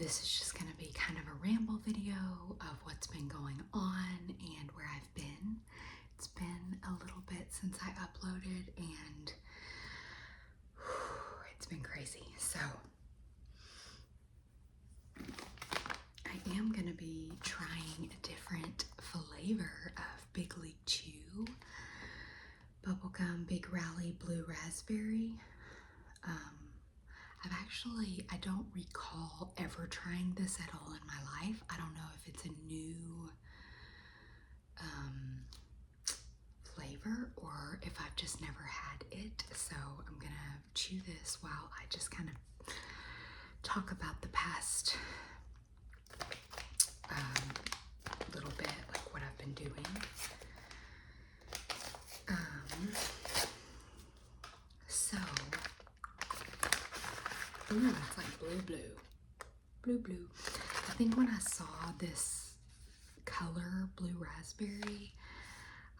this is just going to be kind of a ramble video of what's been going on and where I've been. It's been a little bit since I uploaded and it's been crazy. So I am going to be trying a different flavor of Big League Chew. Bubblegum Big Rally Blue Raspberry. I don't recall ever trying this at all in my life. I don't know if it's a new flavor or if I've just never had it. So I'm gonna chew this while I just kind of talk about the past little bit, like what I've been doing. Ooh, it's like blue. I think when I saw this color, blue raspberry,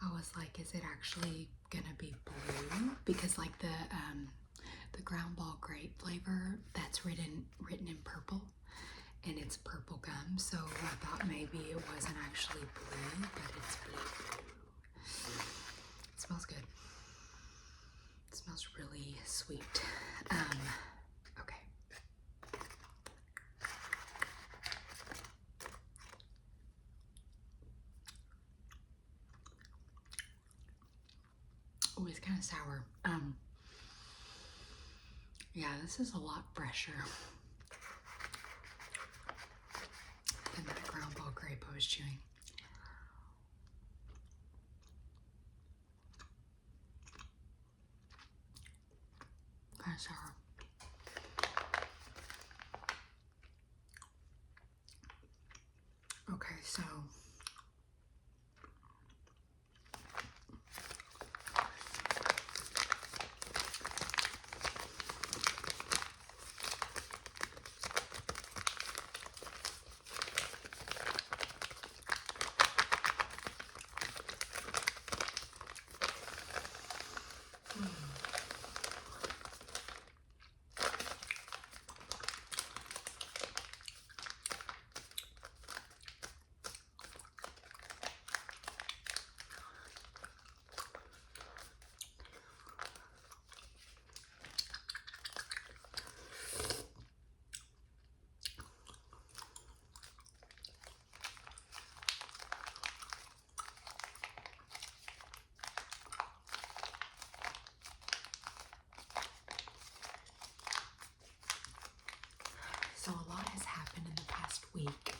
I was like, is it actually gonna be blue? Because like the ground ball grape flavor, that's written in purple, and it's purple gum. So I thought maybe it wasn't actually blue, but it's blue. It smells good. It smells really sweet. Okay. Oh, it's kind of sour. Yeah, this is a lot fresher than that ground ball grape I was chewing. Kind of sour. Okay, so a lot has happened in the past week.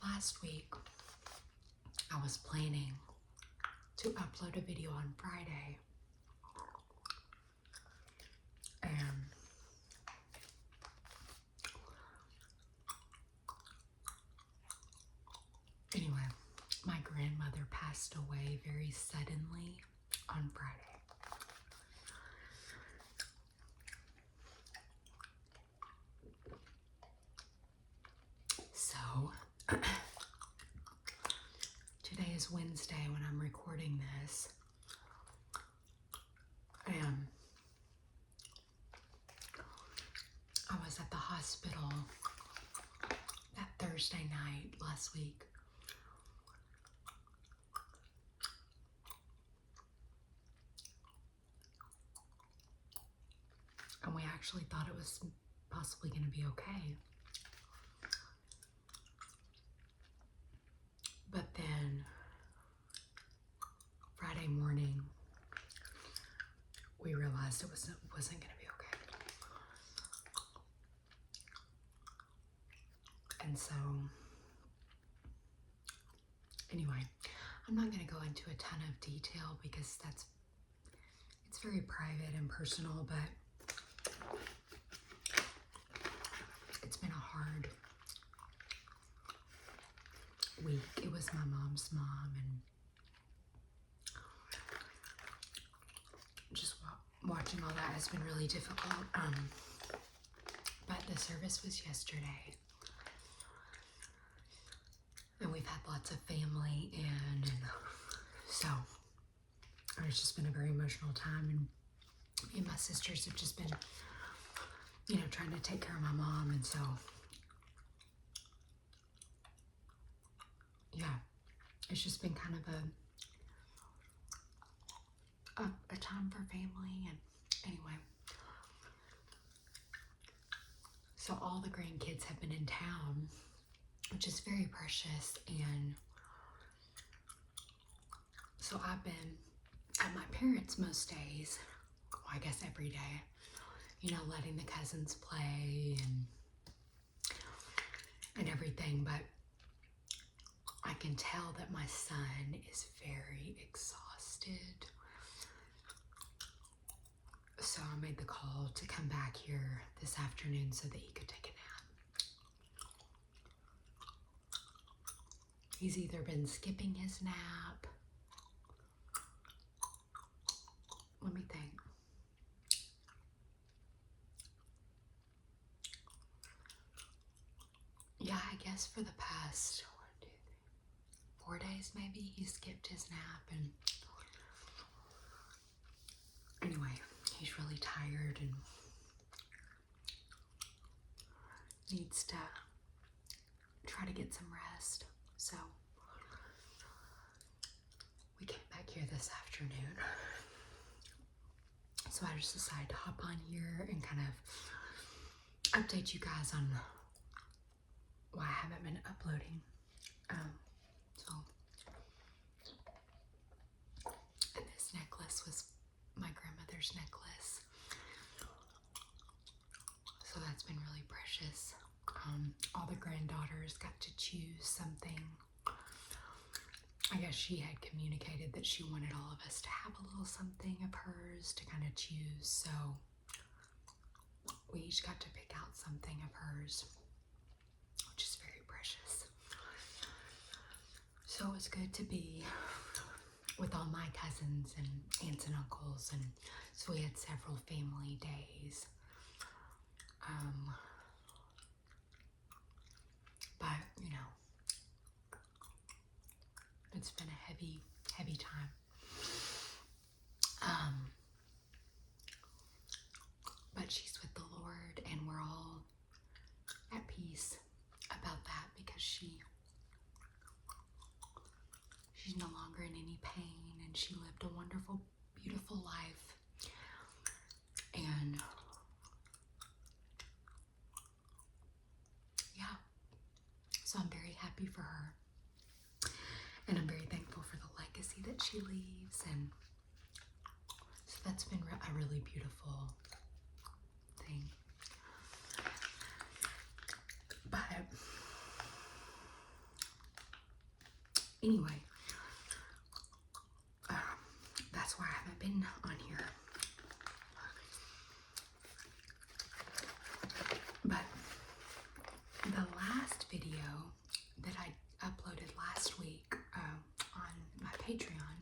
Last week, I was planning to upload a video on Friday, and anyway, my grandmother passed away very suddenly on Friday. So today is Wednesday when I'm recording this, and I was at the hospital that Thursday night last week. And we actually thought it was possibly going to be okay. But then Friday morning, we realized it wasn't going to be okay. And so, anyway, I'm not going to go into a ton of detail because it's very private and personal, but it's been a hard week. It was my mom's mom, and just watching all that has been really difficult. But the service was yesterday, and we've had lots of family in, and so it's just been a very emotional time. And me and my sisters have just been, you know, trying to take care of my mom, and so, yeah, it's just been kind of a time for family. And anyway, so all the grandkids have been in town, which is very precious, and so I've been at my parents' most days, well, I guess every day, you know, letting the cousins play and everything, but I can tell that my son is very exhausted. So I made the call to come back here this afternoon so that he could take a nap. He's either been skipping his nap. Let me think. Yeah, I guess for the past 4 days maybe, he skipped his nap, and anyway, he's really tired and needs to try to get some rest. So we came back here this afternoon. So I just decided to hop on here and kind of update you guys on why I haven't been uploading. So, and this necklace was my grandmother's necklace. So that's been really precious. All the granddaughters got to choose something. I guess she had communicated that she wanted all of us to have a little something of hers to kind of choose. So we each got to pick out something of hers, which is very precious. So it was good to be with all my cousins and aunts and uncles, and so we had several family days. But, you know, it's been a heavy, heavy time. But she's with the Lord, and we're all at peace about that, because she's no longer in any pain, and she lived a wonderful, beautiful life. And yeah, so I'm very happy for her, and I'm very thankful for the legacy that she leaves, and so that's been a really beautiful thing. But anyway, that's why I haven't been on here. But the last video that I uploaded last week on my Patreon,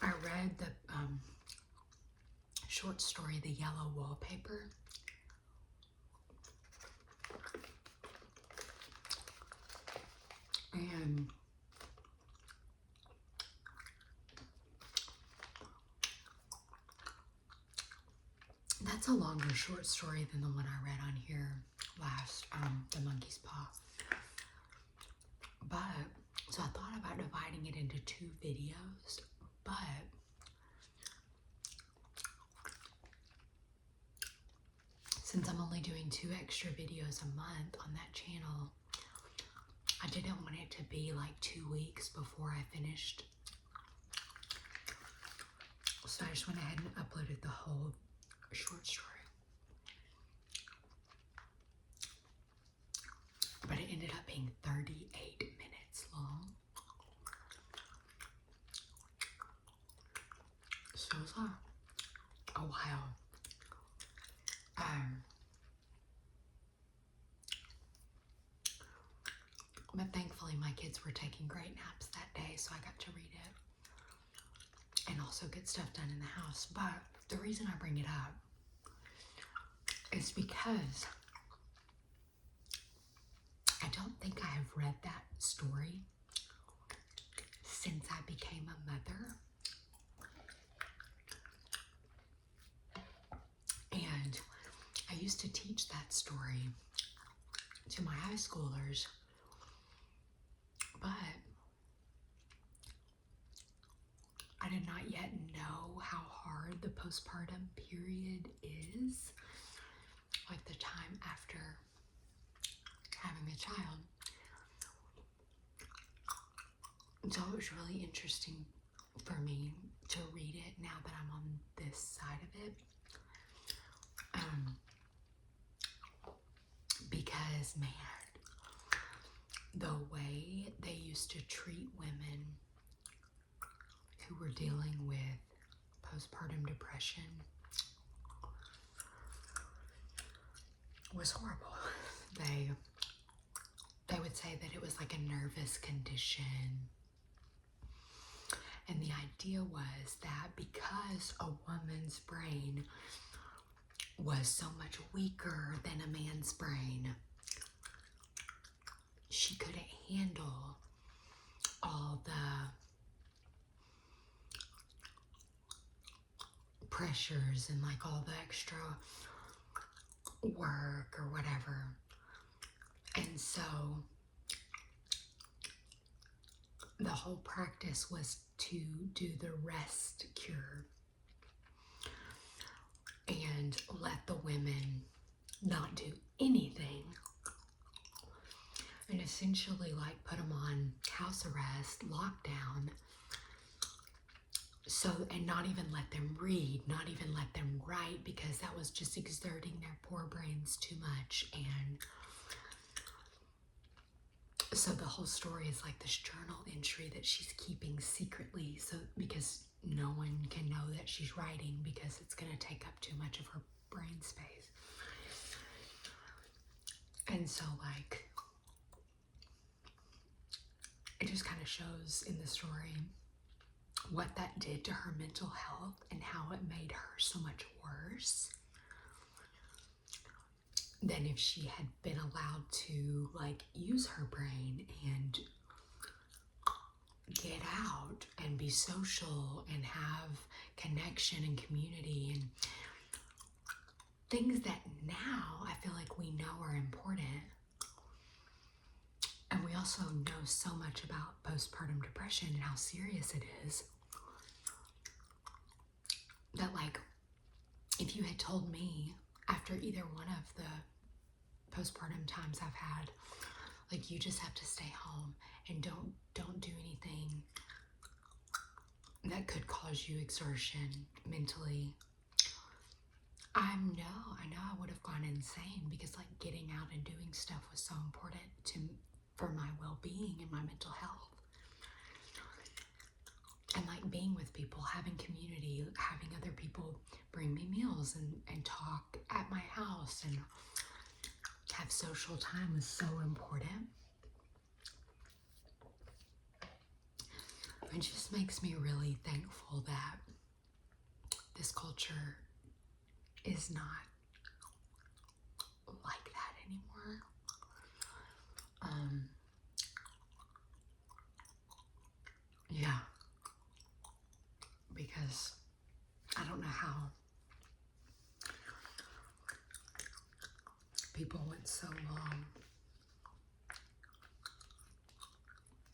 I read the short story, The Yellow Wallpaper. And that's a longer short story than the one I read on here last, The Monkey's Paw. But, so I thought about dividing it into 2 videos, but since I'm only doing 2 extra videos a month on that channel, I didn't want it to be like 2 weeks before I finished. So I just went ahead and uploaded the whole short story. But it ended up being 38 minutes long. So it was a while. But thankfully my kids were taking great naps that day, so I got to read it and also get stuff done in the house. But the reason I bring it up is because I don't think I have read that story since I became a mother. And I used to teach that story to my high schoolers, but I did not yet know how hard the postpartum period is, like the time after having a child. So it was really interesting for me to read it now that I'm on this side of it. Because, man, the way they used to treat women who were dealing with postpartum depression was horrible. They would say that it was like a nervous condition. And the idea was that because a woman's brain was so much weaker than a man's brain, she couldn't handle all the pressures and like all the extra work or whatever. And so the whole practice was to do the rest cure and let the women not do anything, and essentially like put them on house arrest, lockdown, so, and not even let them read, not even let them write, because that was just exerting their poor brains too much. And so the whole story is like this journal entry that she's keeping secretly, so because no one can know that she's writing, because it's going to take up too much of her brain space. And so like it just kind of shows in the story what that did to her mental health and how it made her so much worse than if she had been allowed to like use her brain and get out and be social and have connection and community and things that now I feel like we know are important. And we also know so much about postpartum depression and how serious it is, that like if you had told me after either one of the postpartum times I've had, like you just have to stay home and don't do anything that could cause you exertion mentally, I know I would have gone insane, because like getting out and doing stuff was so important for my well-being and my mental health. And like being with people, having community, having other people bring me meals and talk at my house and have social time is so important. It just makes me really thankful that this culture is not like that anymore. Yeah, because I don't know how people went so long.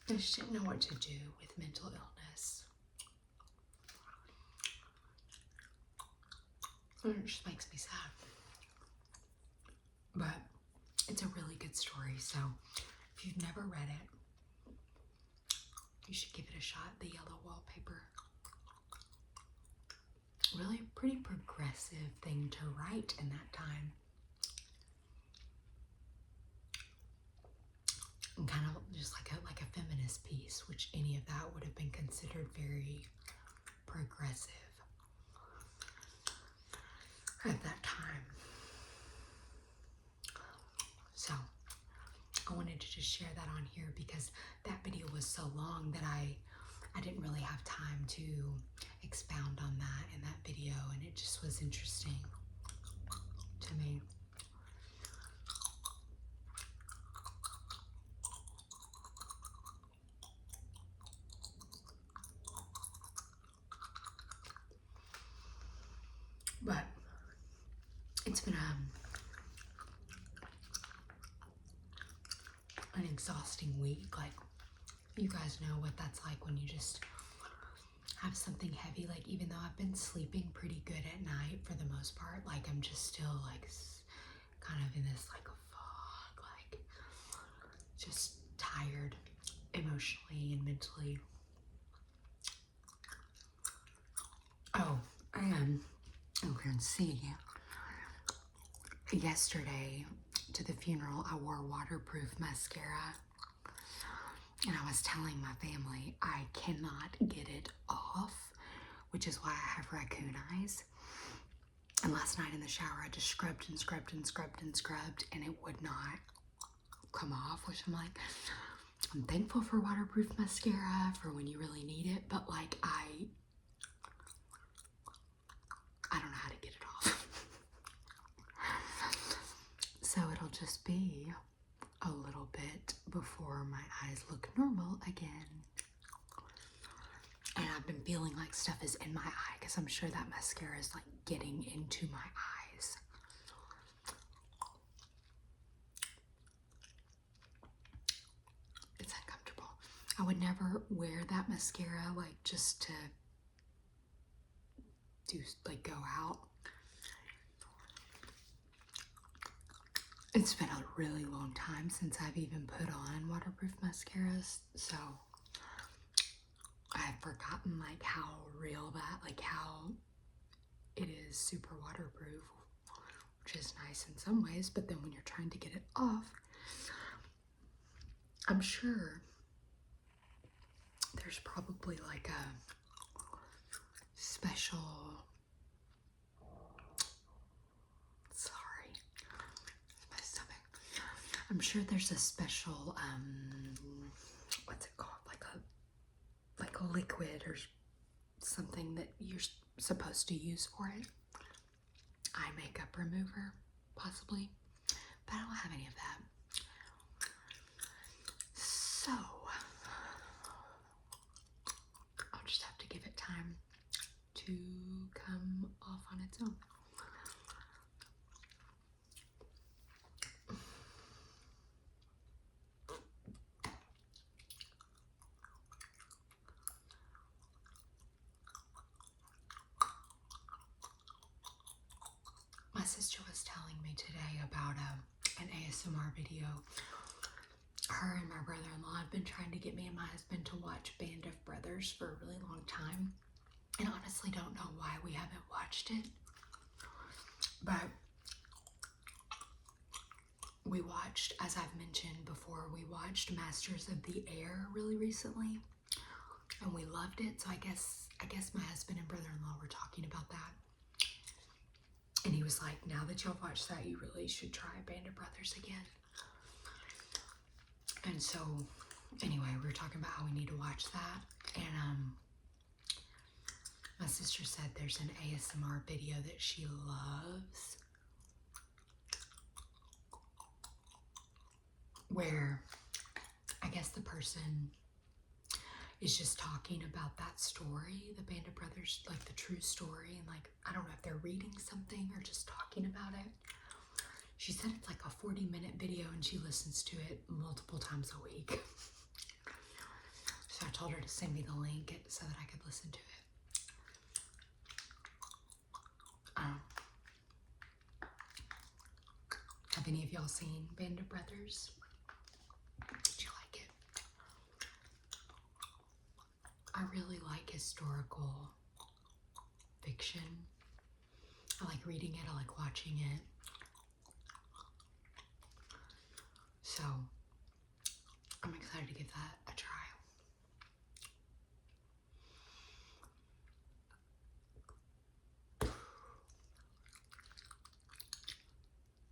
They just didn't know what to do with mental illness. And it just makes me sad. But it's a really good story, so if you've never read it, you should give it a shot. The Yellow Wallpaper. Really pretty progressive thing to write in that time. And kind of just like a feminist piece, which any of that would have been considered very progressive at that time. So I wanted to just share that on here because that video was so long that I didn't really have time to expound on that in that video, and it just was interesting to me. been an exhausting week. Like, you guys know what that's like when you just have something heavy. Like, even though I've been sleeping pretty good at night for the most part, like, I'm just still like kind of in this like a fog, like just tired emotionally and mentally. Oh, and okay, and see, yesterday to the funeral I wore waterproof mascara, and I was telling my family I cannot get it off, which is why I have raccoon eyes. And last night in the shower I just scrubbed and scrubbed and scrubbed and scrubbed, and it would not come off, which I'm like, I'm thankful for waterproof mascara for when you really need it, but like I don't know how to get it off. So it'll just be a little bit before my eyes look normal again. And I've been feeling like stuff is in my eye because I'm sure that mascara is like getting into my eyes. It's uncomfortable. I would never wear that mascara like just to do like go out. It's been a really long time since I've even put on waterproof mascaras, so I have forgotten like how real that, like how it is super waterproof, which is nice in some ways, but then when you're trying to get it off, I'm sure there's probably like a special, sorry, my stomach. I'm sure there's a special, what's it called? Like a liquid or something that you're supposed to use for it. Eye makeup remover, possibly, but I don't have any of that. So I'll just have to give it time to come off on its own. My sister was telling me today about an ASMR video. Her and my brother-in-law have been trying to get me and my husband to watch Band of Brothers for a really long time, and honestly don't know why we haven't watched it. But we watched, as I've mentioned before, we watched Masters of the Air really recently, and we loved it. So I guess my husband and brother-in-law were talking about that. And he was like, now that y'all watched that, you really should try Band of Brothers again. And so, anyway, we were talking about how we need to watch that. And my sister said there's an ASMR video that she loves, where I guess the person is just talking about that story, the Band of Brothers, like the true story, and like, I don't know if they're reading something or just talking about it. She said it's like a 40-minute video and she listens to it multiple times a week. So I told her to send me the link so that I could listen to it. Have any of y'all seen Band of Brothers? Did you like it? I really like historical fiction. I like reading it, I like watching it. So I'm excited to give that a try.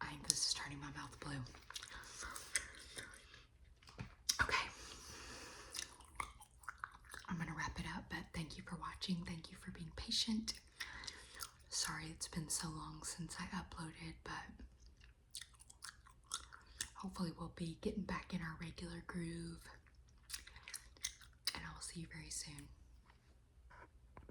I think this is turning my mouth blue. Okay. I'm gonna wrap it up, but thank you for watching. Thank you for being patient. Sorry it's been so long since I uploaded, but hopefully we'll be getting back in our regular groove, and I will see you very soon.